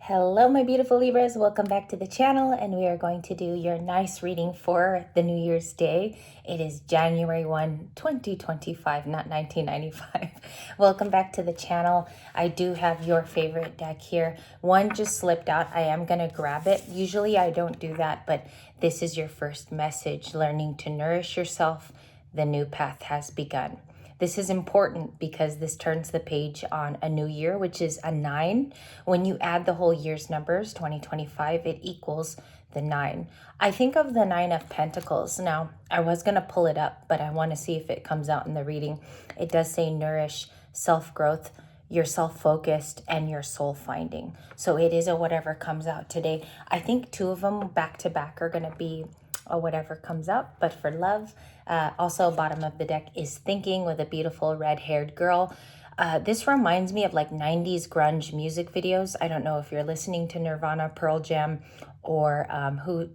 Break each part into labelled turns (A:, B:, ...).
A: Hello, my beautiful Libras. Welcome back to the channel, and we are going to do your nice reading for the New Year's Day. It is January 2025, not 1995. Welcome back to the channel. I do have your favorite deck here. One just slipped out. I am going to grab it. Usually I don't do that, but this is your first message. Learning to nourish yourself. The new path has begun. This is important because this turns the page on a new year, which is a 9. When you add the whole year's numbers, 2025, it equals the 9. I think of the 9 of Pentacles. Now, I was going to pull it up, but I want to see if it comes out in the reading. It does say nourish, self-growth, you're self-focused, and your soul finding. So it is a whatever comes out today. I think 2 of them back to back are going to be or whatever comes up. But for love, also bottom of the deck is thinking with a beautiful red-haired girl. This reminds me of like 90s grunge music videos. I don't know if you're listening to Nirvana, Pearl Jam, or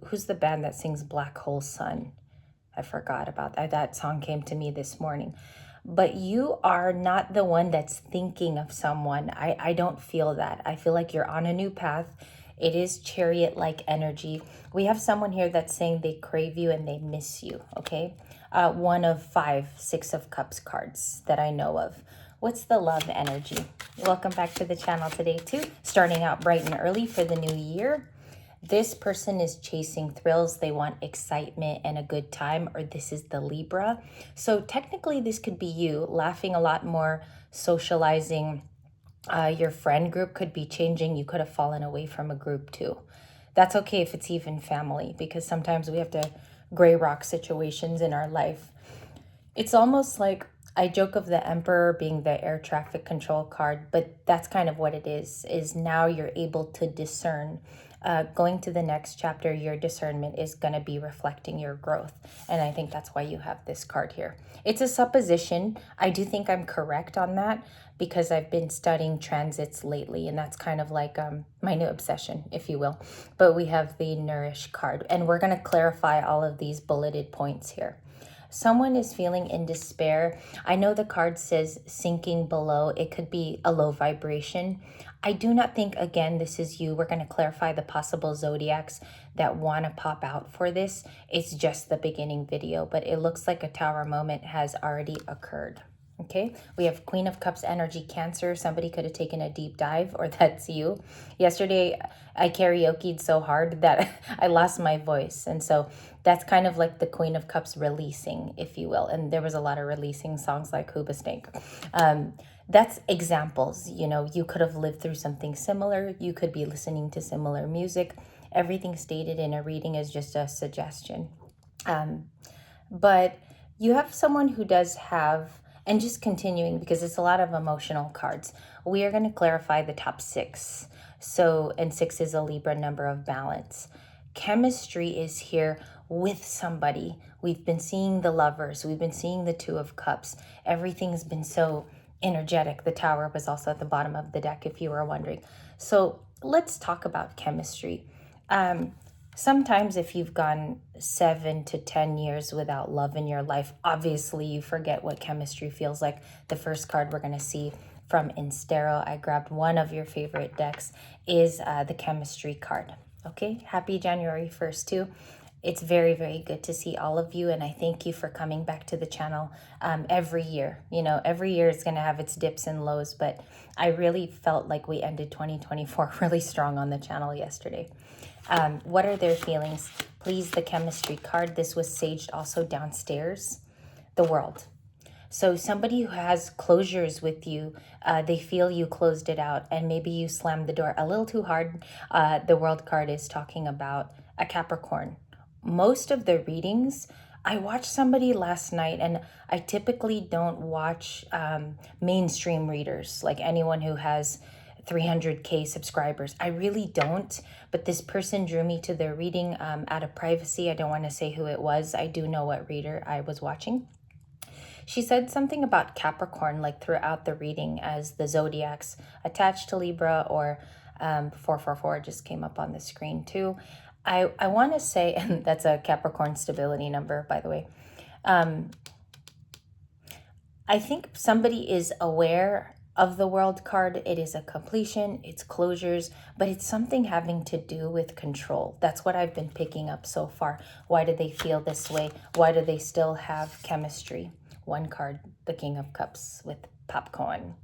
A: who's the band that sings Black Hole Sun? I forgot about that. That song came to me this morning. But you are not the one that's thinking of someone. I don't feel that. I feel like you're on a new path. It is chariot-like energy. We have someone here that's saying they crave you and they miss you, okay? One of 5 6 of Cups cards that I know of. What's the love energy? Welcome back to the channel today, too. Starting out bright and early for the new year. This person is chasing thrills. They want excitement and a good time, or this is the Libra. So technically, this could be you laughing a lot more, socializing. Your friend group could be changing. You could have fallen away from a group too. That's okay if it's even family, because sometimes we have to gray rock situations in our life. It's almost like I joke of the Emperor being the air traffic control card, but that's kind of what it is now you're able to discern. Going to the next chapter, your discernment is going to be reflecting your growth. And I think that's why you have this card here. It's a supposition. I do think I'm correct on that because I've been studying transits lately, and that's kind of like my new obsession, if you will. But we have the Nourish card, and we're going to clarify all of these bulleted points here. Someone is feeling in despair. I know the card says sinking below. It could be a low vibration. I do not think, again, this is you. We're going to clarify the possible zodiacs that want to pop out for this. It's just the beginning video, but it looks like a tower moment has already occurred. Okay, we have Queen of Cups energy, Cancer. Somebody could have taken a deep dive, or that's you. Yesterday, I karaoke'd so hard that I lost my voice. And so that's kind of like the Queen of Cups releasing, if you will. And there was a lot of releasing songs like Hoobastank. That's examples. You know, you could have lived through something similar. You could be listening to similar music. Everything stated in a reading is just a suggestion. But you have someone who does have, and just continuing because it's a lot of emotional cards, we are going to clarify the top 6. So, and 6 is a Libra number of balance. Chemistry is here with somebody. We've been seeing the Lovers. We've been seeing the 2 of Cups. Everything's been so energetic. The Tower was also at the bottom of the deck, if you were wondering. So let's talk about chemistry. Sometimes if you've gone 7 to 10 years without love in your life, obviously you forget what chemistry feels like. The first card we're going to see from Instero, I grabbed one of your favorite decks, is the chemistry card. Okay, happy January 1st too. It's very, very good to see all of you, and I thank you for coming back to the channel every year. You know, every year it's going to have its dips and lows, but I really felt like we ended 2024 really strong on the channel yesterday. What are their feelings? Please, the chemistry card. This was saged also downstairs. The World. So somebody who has closures with you, they feel you closed it out and maybe you slammed the door a little too hard. The World card is talking about a Capricorn. Most of the readings, I watched somebody last night, and I typically don't watch mainstream readers, like anyone who has 300K subscribers. I really don't, but this person drew me to their reading out of privacy. I don't want to say who it was. I do know what reader I was watching. She said something about Capricorn like throughout the reading as the zodiacs attached to Libra, or 444 just came up on the screen too. I want to say, and that's a Capricorn stability number, by the way. I think somebody is aware of the World card, it is a completion, it's closures, but it's something having to do with control. That's what I've been picking up so far. Why do they feel this way? Why do they still have chemistry? One card, the King of Cups with popcorn.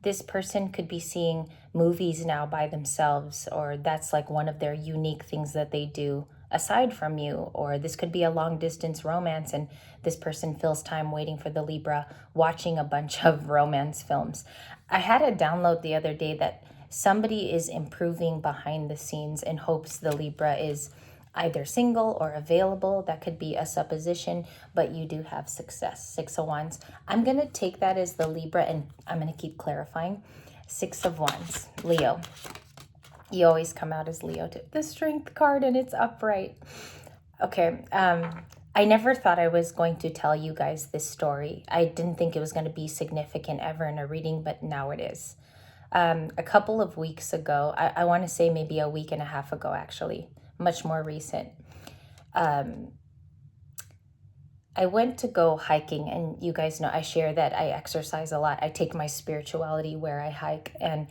A: This person could be seeing movies now by themselves, or that's like one of their unique things that they do aside from you. Or this could be a long distance romance and this person fills time waiting for the Libra, watching a bunch of romance films. I had a download the other day that somebody is improving behind the scenes in hopes the Libra is either single or available. That could be a supposition, but you do have success. 6 of Wands. I'm going to take that as the Libra, and I'm going to keep clarifying. 6 of Wands, Leo. You always come out as Leo too. The Strength card, and it's upright. Okay, I never thought I was going to tell you guys this story. I didn't think it was going to be significant ever in a reading, but now it is. A couple of weeks ago, I want to say maybe a week and a half ago, actually, much more recent. I went to go hiking, and you guys know I share that I exercise a lot. I take my spirituality where I hike, and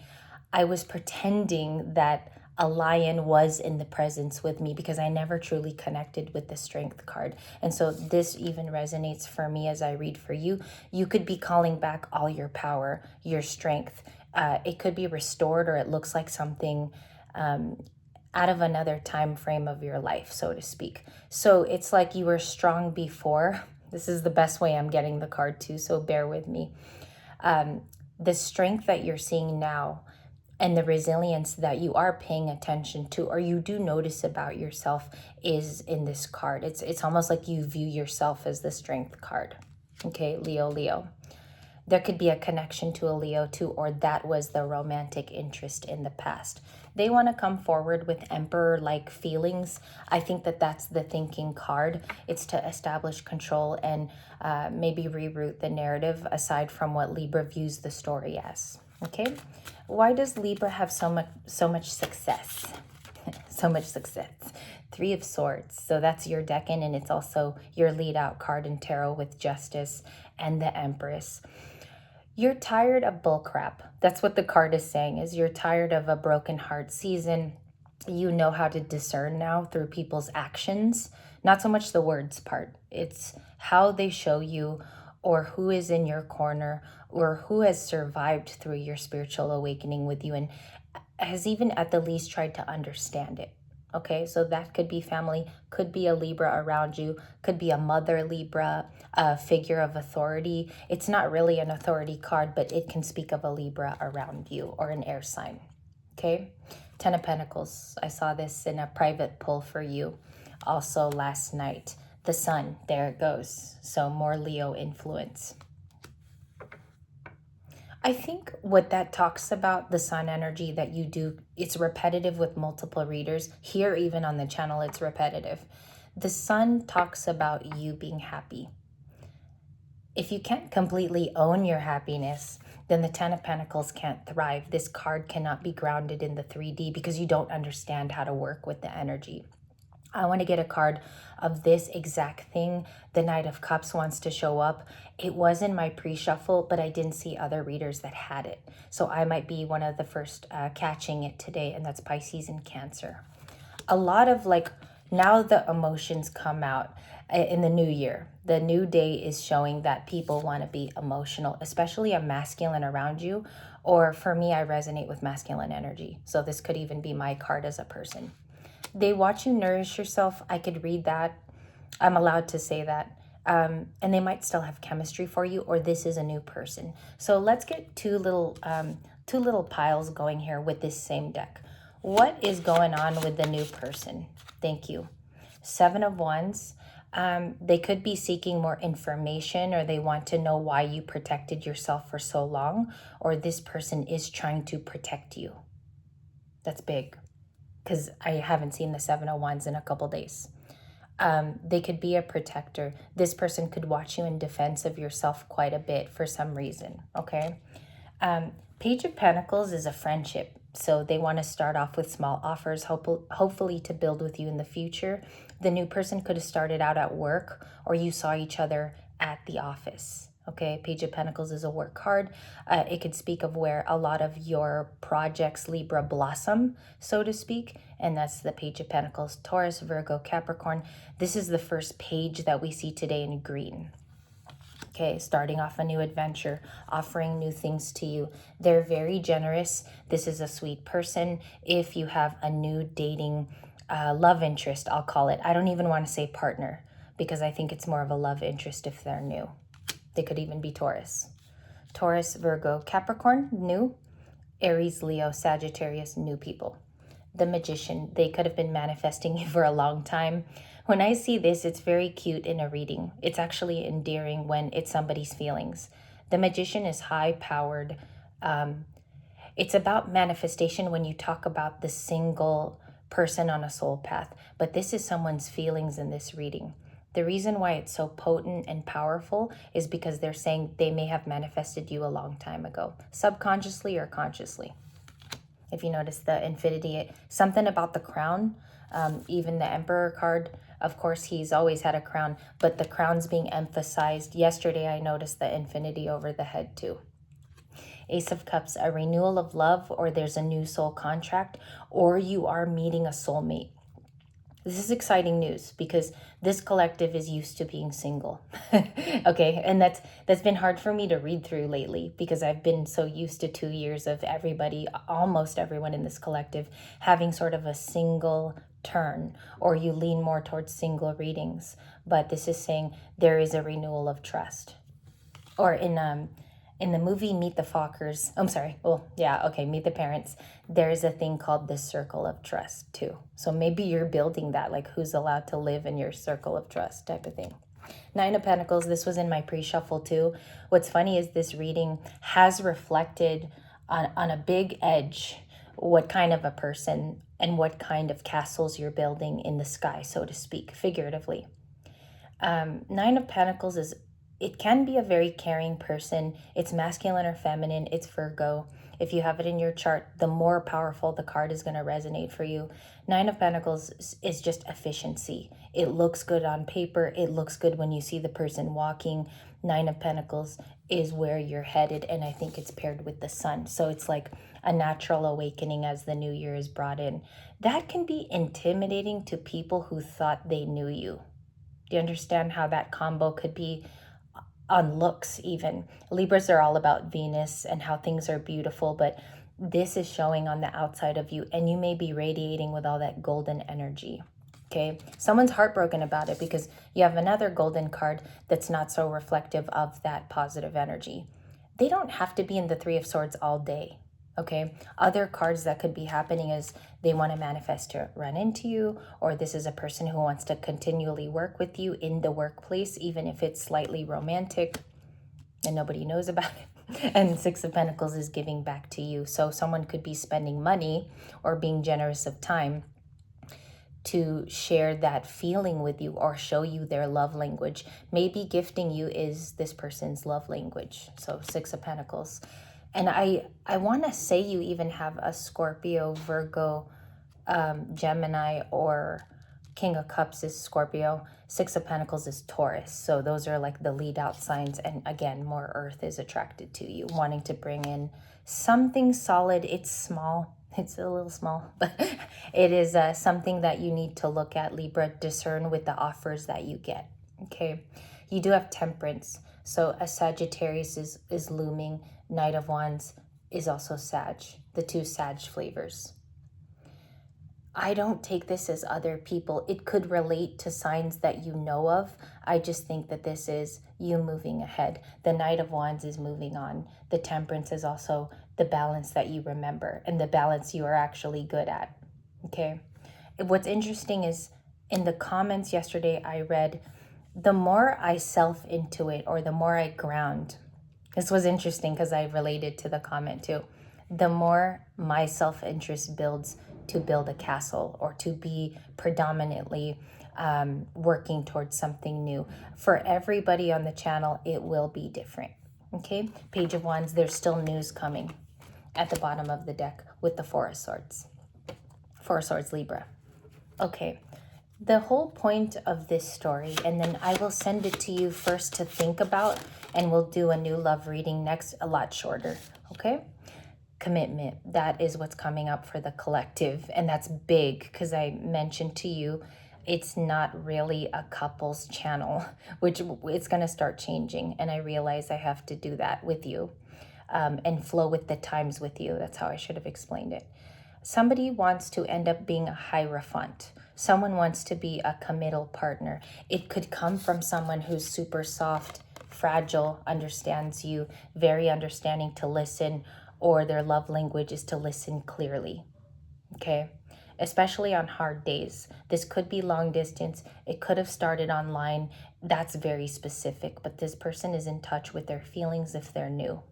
A: I was pretending that a lion was in the presence with me because I never truly connected with the Strength card. And so this even resonates for me as I read for you. You could be calling back all your power, your strength. It could be restored, or it looks like something out of another time frame of your life, so to speak. So it's like you were strong before. This is the best way I'm getting the card too, so bear with me. The strength that you're seeing now and the resilience that you are paying attention to, or you do notice about yourself, is in this card. It's almost like you view yourself as the Strength card. Okay, Leo. There could be a connection to a Leo too, or that was the romantic interest in the past. They want to come forward with Emperor-like feelings. I think that that's the thinking card. It's to establish control and maybe reroute the narrative aside from what Libra views the story as. Okay, why does Libra have so much success? So much success. 3 of Swords. So that's your decan, and it's also your lead out card in tarot with Justice and the Empress. You're tired of bullcrap. That's what the card is saying, is you're tired of a broken heart season. You know how to discern now through people's actions, not so much the words part. It's how they show you, or who is in your corner, or who has survived through your spiritual awakening with you and has even at the least tried to understand it. Okay, so that could be family, could be a Libra around you, could be a mother Libra, a figure of authority. It's not really an authority card, but it can speak of a Libra around you or an air sign. Okay, 10 of Pentacles. I saw this in a private pull for you also last night. The Sun, there it goes. So more Leo influence. I think what that talks about, the Sun energy that you do, it's repetitive with multiple readers. Here, even on the channel, it's repetitive. The Sun talks about you being happy. If you can't completely own your happiness, then the 10 of Pentacles can't thrive. This card cannot be grounded in the 3D because you don't understand how to work with the energy. I want to get a card of this exact thing. The Knight of Cups wants to show up. It was in my pre-shuffle, but I didn't see other readers that had it. So I might be one of the first catching it today, and that's Pisces and Cancer. A lot of now the emotions come out in the new year. The new day is showing that people want to be emotional, especially a masculine around you. Or for me, I resonate with masculine energy. So this could even be my card as a person. They watch you nourish yourself. I could read that. I'm allowed to say that. And they might still have chemistry for you, or this is a new person. So let's get two little piles going here with this same deck. What is going on with the new person? Thank you. 7 of Wands. They could be seeking more information, or they want to know why you protected yourself for so long, or this person is trying to protect you. That's big, because I haven't seen the 7 of Wands in a couple days. They could be a protector. This person could watch you in defense of yourself quite a bit for some reason, okay? Page of Pentacles is a friendship. So they want to start off with small offers, hopefully to build with you in the future. The new person could have started out at work, or you saw each other at the office, Okay, Page of Pentacles is a work card. It could speak of where a lot of your projects, Libra, blossom, so to speak. And that's the Page of Pentacles. Taurus, Virgo, Capricorn. This is the first page that we see today in green. Okay, starting off a new adventure, offering new things to you. They're very generous. This is a sweet person. If you have a new dating love interest, I'll call it. I don't even want to say partner because I think it's more of a love interest if they're new. They could even be Taurus. Taurus, Virgo, Capricorn, new. Aries, Leo, Sagittarius, new people. The Magician, they could have been manifesting you for a long time. When I see this, it's very cute in a reading. It's actually endearing when it's somebody's feelings. The Magician is high-powered. It's about manifestation when you talk about the single person on a soul path. But this is someone's feelings in this reading. The reason why it's so potent and powerful is because they're saying they may have manifested you a long time ago, subconsciously or consciously. If you notice the infinity, something about the crown, even the Emperor card, of course, he's always had a crown, but the crown's being emphasized. Yesterday, I noticed the infinity over the head too. Ace of Cups, a renewal of love, or there's a new soul contract, or you are meeting a soulmate. This is exciting news because this collective is used to being single. Okay, and that's been hard for me to read through lately because I've been so used to 2 years of everybody, almost everyone in this collective, having sort of a single turn, or you lean more towards single readings. But this is saying there is a renewal of trust. Or in the movie Meet the Fockers, I'm sorry, Meet the Parents, there's a thing called the circle of trust too. So maybe you're building that, like who's allowed to live in your circle of trust type of thing. Nine of Pentacles, this was in my pre-shuffle too. What's funny is this reading has reflected on a big edge what kind of a person and what kind of castles you're building in the sky, so to speak, figuratively. Nine of Pentacles is, it can be a very caring person. It's masculine or feminine. It's Virgo. If you have it in your chart, the more powerful the card is going to resonate for you. Nine of Pentacles is just efficiency. It looks good on paper. It looks good when you see the person walking. Nine of Pentacles is where you're headed, and I think it's paired with the sun. So it's like a natural awakening as the new year is brought in. That can be intimidating to people who thought they knew you. Do you understand how that combo could be on looks even? Libras are all about Venus and how things are beautiful, but this is showing on the outside of you, and you may be radiating with all that golden energy. Okay, someone's heartbroken about it because you have another golden card that's not so reflective of that positive energy. They don't have to be in the Three of Swords all day. Okay, other cards that could be happening is they want to manifest to run into you, or this is a person who wants to continually work with you in the workplace, even if it's slightly romantic and nobody knows about it. And Six of Pentacles is giving back to you. So someone could be spending money or being generous of time to share that feeling with you or show you their love language. Maybe gifting you is this person's love language. So Six of Pentacles. And I want to say you even have a Scorpio, Virgo, Gemini, or King of Cups is Scorpio. Six of Pentacles is Taurus. So those are like the lead out signs. And again, more earth is attracted to you, wanting to bring in something solid. It's small. It's a little small, but it is something that you need to look at, Libra, discern with the offers that you get. Okay. You do have Temperance. So a Sagittarius is looming. Knight of Wands is also Sag, the two Sag flavors. I don't take this as other people. It could relate to signs that you know of. I just think that this is you moving ahead. The Knight of Wands is moving on. The Temperance is also the balance that you remember and the balance you are actually good at. Okay. What's interesting is in the comments yesterday, I read, the more I self-intuit or the more I ground. This was interesting because I related to the comment too. The more my self-interest builds to build a castle or to be predominantly working towards something new. For everybody on the channel, it will be different. Okay, Page of Wands, there's still news coming at the bottom of the deck with the Four of Swords. Four of Swords, Libra. Okay, the whole point of this story, and then I will send it to you first to think about, and we'll do a new love reading next, a lot shorter, okay? Commitment, that is what's coming up for the collective, and that's big because I mentioned to you it's not really a couples channel, which it's going to start changing, and I realize I have to do that with you, and flow with the times with you. That's how I should have explained it. Somebody wants to end up being a hierophant. Someone wants to be a committal partner. It could come from someone who's super soft, fragile, understands you, very understanding to listen, or their love language is to listen clearly. Okay? Especially on hard days. This could be long distance. It could have started online. That's very specific, but this person is in touch with their feelings if they're new.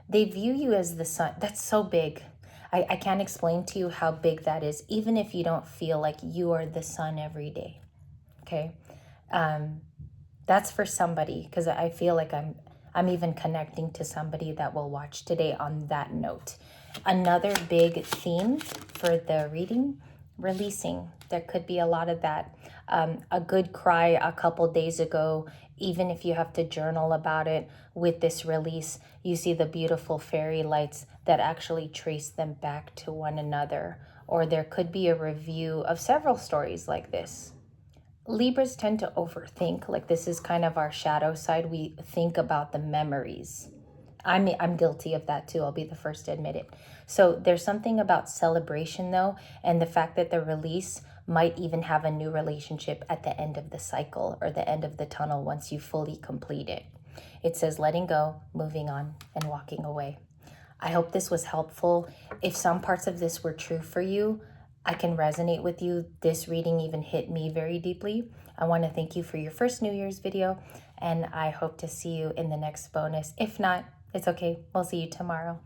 A: They view you as the sun. That's so big. I can't explain to you how big that is, even if you don't feel like you are the sun every day. Okay? That's for somebody, because I feel like I'm even connecting to somebody that will watch today on that note. Another big theme for the reading, releasing. There could be a lot of that. A good cry a couple days ago, even if you have to journal about it, with this release, you see the beautiful fairy lights that actually trace them back to one another. Or there could be a review of several stories like this. Libras tend to overthink. Like, this is kind of our shadow side. We think about the memories. I'm guilty of that too. I'll be the first to admit it. So there's something about celebration though, and the fact that the release might even have a new relationship at the end of the cycle or the end of the tunnel once you fully complete it. It says letting go, moving on, and walking away. I hope this was helpful. If some parts of this were true for you, I can resonate with you. This reading even hit me very deeply. I want to thank you for your first New Year's video, and I hope to see you in the next bonus. If not, it's okay. We'll see you tomorrow.